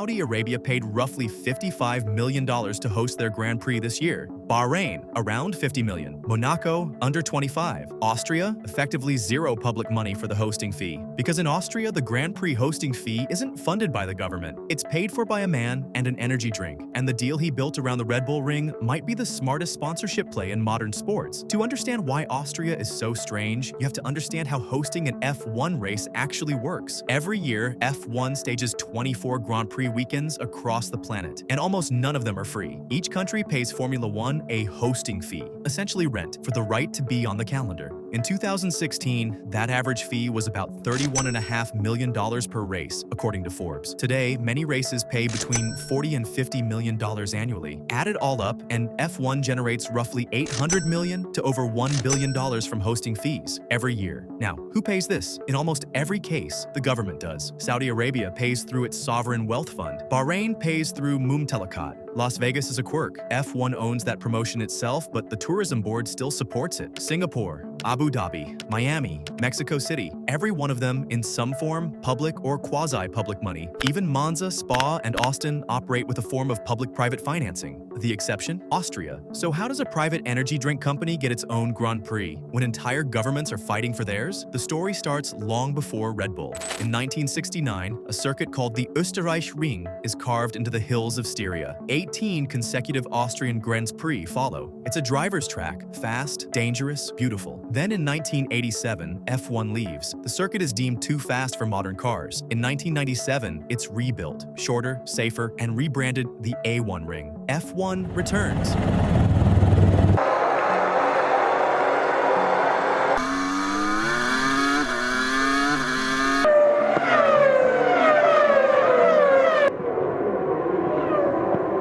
Saudi Arabia paid roughly $55 million to host their Grand Prix this year. Bahrain, around $50 million. Monaco, under 25. Austria, effectively zero public money for the hosting fee. Because in Austria, the Grand Prix hosting fee isn't funded by the government. It's paid for by a man and an energy drink. And the deal he built around the Red Bull Ring might be the smartest sponsorship play in modern sports. To understand why Austria is so strange, you have to understand how hosting an F1 race actually works. Every year, F1 stages 24 Grand Prix weekends across the planet, and almost none of them are free. Each country pays Formula One a hosting fee, essentially rent, for the right to be on the calendar. In 2016, that average fee was about $31.5 million per race, according to Forbes. Today, many races pay between $40 and $50 million annually. Add it all up, and F1 generates roughly $800 million to over $1 billion from hosting fees every year. Now, who pays this? In almost every case, the government does. Saudi Arabia pays through its sovereign wealth fund. Bahrain pays through Mumtalakat. Las Vegas is a quirk. F1 owns that promotion itself, but the tourism board still supports it. Singapore, Abu Dhabi, Miami, Mexico City, every one of them in some form, public or quasi-public money. Even Monza, Spa, and Austin operate with a form of public-private financing. The exception? Austria. So how does a private energy drink company get its own Grand Prix when entire governments are fighting for theirs? The story starts long before Red Bull. In 1969, a circuit called the Österreich Ring is carved into the hills of Styria. 18 consecutive Austrian Grand Prix follow. It's a driver's track, fast, dangerous, beautiful. Then in 1987, F1 leaves. The circuit is deemed too fast for modern cars. In 1997, it's rebuilt, shorter, safer, and rebranded the A1 Ring. F1 returns.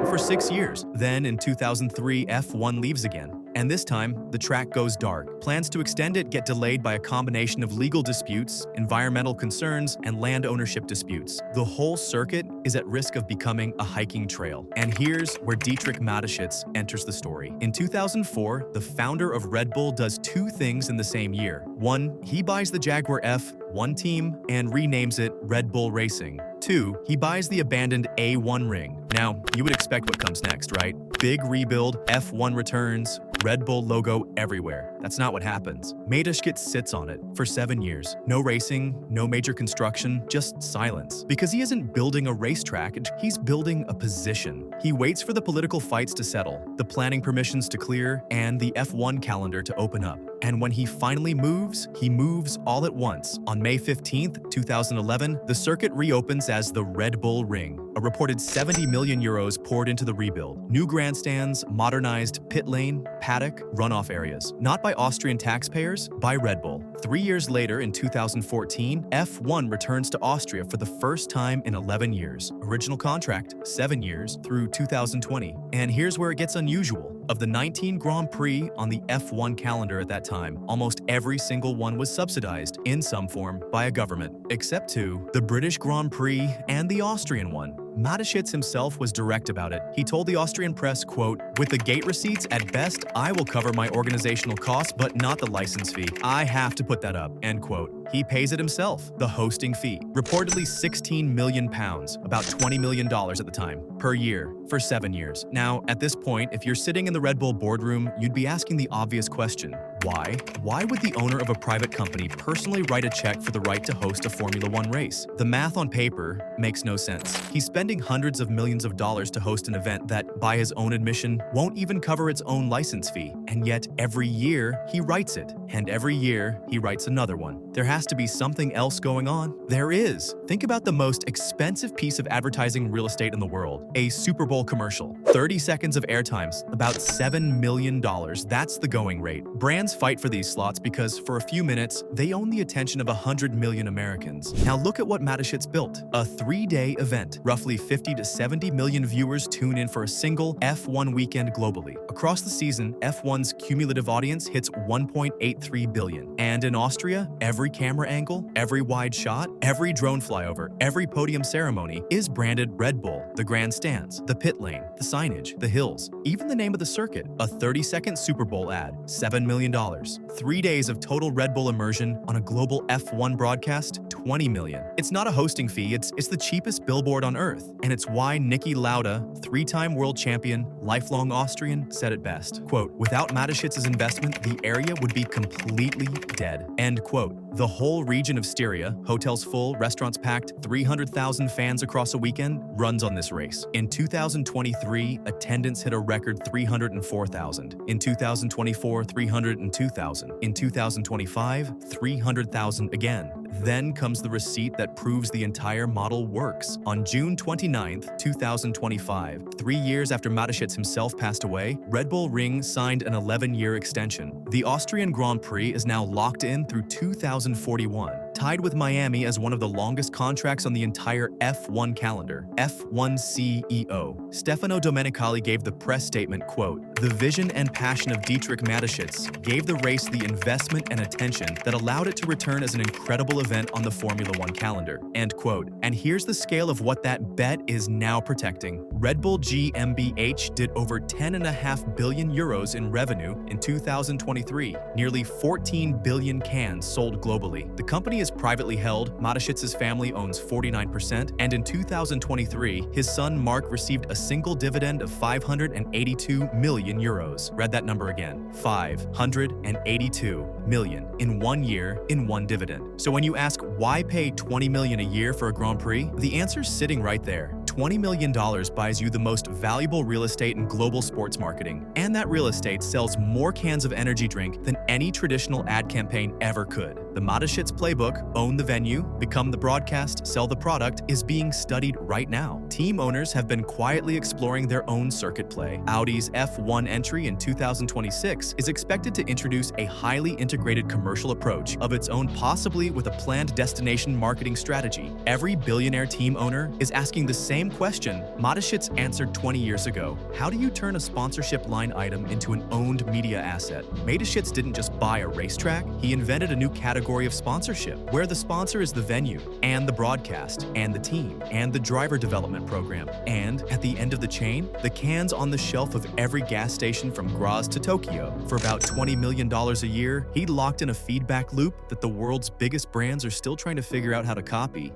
For 6 years. Then in 2003, F1 leaves again. And this time, the track goes dark. Plans to extend it get delayed by a combination of legal disputes, environmental concerns, and land ownership disputes. The whole circuit is at risk of becoming a hiking trail. And here's where Dietrich Mateschitz enters the story. In 2004, the founder of Red Bull does two things in the same year. One, he buys the Jaguar F1 team and renames it Red Bull Racing. Two, he buys the abandoned A1 Ring. Now, you would expect what comes next, right? Big rebuild, F1 returns, Red Bull logo everywhere. That's not what happens. Mateschitz sits on it for 7 years. No racing, no major construction, just silence. Because he isn't building a racetrack, he's building a position. He waits for the political fights to settle, the planning permissions to clear, and the F1 calendar to open up. And when he finally moves, he moves all at once. On May 15th, 2011, the circuit reopens as the Red Bull Ring. A reported 70 million euros poured into the rebuild. New grandstands, modernized pit lane, paddock, runoff areas. Not by Austrian taxpayers, by Red Bull. 3 years later, in 2014, F1 returns to Austria for the first time in 11 years. Original contract, 7 years through 2020. And here's where it gets unusual. Of the 19 Grand Prix on the F1 calendar at that time, almost every single one was subsidized in some form by a government, except two, the British Grand Prix and the Austrian one. Mateschitz himself was direct about it. He told the Austrian press, quote, "With the gate receipts, at best, I will cover my organizational costs, but not the license fee. I have to put that up," end quote. He pays it himself, the hosting fee. Reportedly 16 million pounds, about $20 million at the time, per year, for 7 years. Now, at this point, if you're sitting in the Red Bull boardroom, you'd be asking the obvious question. Why? Why would the owner of a private company personally write a check for the right to host a Formula One race? The math on paper makes no sense. He's spending hundreds of millions of dollars to host an event that, by his own admission, won't even cover its own license fee. And yet, every year, he writes it. And every year, he writes another one. There has to be something else going on. There is. Think about the most expensive piece of advertising real estate in the world. A Super Bowl commercial. 30 seconds of airtimes, about $7 million. That's the going rate. Brands fight for these slots because, for a few minutes, they own the attention of 100 million Americans. Now look at what Mateschitz built. A 3-day event. Roughly 50 to 70 million viewers tune in for a single F1 weekend globally. Across the season, F1's cumulative audience hits 1.83 billion. And in Austria, every camera camera angle, every wide shot, every drone flyover, every podium ceremony is branded Red Bull. The grandstands, the pit lane, the signage, the hills, even the name of the circuit. A 30-second Super Bowl ad, $7 million. 3 days of total Red Bull immersion on a global F1 broadcast, $20 million. It's not a hosting fee, it's the cheapest billboard on earth. And it's why Niki Lauda, 3-time world champion, lifelong Austrian, said it best. Quote, "Without Mateschitz' investment, the area would be completely dead." End quote. The whole region of Styria, hotels full, restaurants packed, 300,000 fans across a weekend, runs on this race. In 2023, attendance hit a record 304,000. In 2024, 302,000. In 2025, 300,000 again. Then comes the receipt that proves the entire model works. On June 29, 2025, 3 years after Mateschitz himself passed away, Red Bull Ring signed an 11-year extension. The Austrian Grand Prix is now locked in through 2041, tied with Miami as one of the longest contracts on the entire F1 calendar. F1 CEO Stefano Domenicali gave the press statement, quote, "The vision and passion of Dietrich Mateschitz gave the race the investment and attention that allowed it to return as an incredible event on the Formula One calendar." End quote. And here's the scale of what that bet is now protecting. Red Bull GmbH did over 10.5 billion euros in revenue in 2023, nearly 14 billion cans sold globally. The company is privately held, Mateschitz's family owns 49%, and in 2023, his son Mark received a single dividend of 582 million euros. Read that number again, 582 million in 1 year in one dividend. So when you ask why pay 20 million a year for a Grand Prix, the answer's sitting right there. $20 million buys you the most valuable real estate in global sports marketing, and that real estate sells more cans of energy drink than any traditional ad campaign ever could. The Mateschitz Playbook, own the venue, become the broadcast, sell the product, is being studied right now. Team owners have been quietly exploring their own circuit play. Audi's F1 entry in 2026 is expected to introduce a highly integrated commercial approach of its own, possibly with a planned destination marketing strategy. Every billionaire team owner is asking the same question Mateschitz answered 20 years ago. How do you turn a sponsorship line item into an owned media asset? Mateschitz didn't just buy a racetrack, he invented a new category of sponsorship, where the sponsor is the venue, and the broadcast, and the team, and the driver development program. And at the end of the chain, the cans on the shelf of every gas station from Graz to Tokyo. For about $20 million a year, he locked in a feedback loop that the world's biggest brands are still trying to figure out how to copy.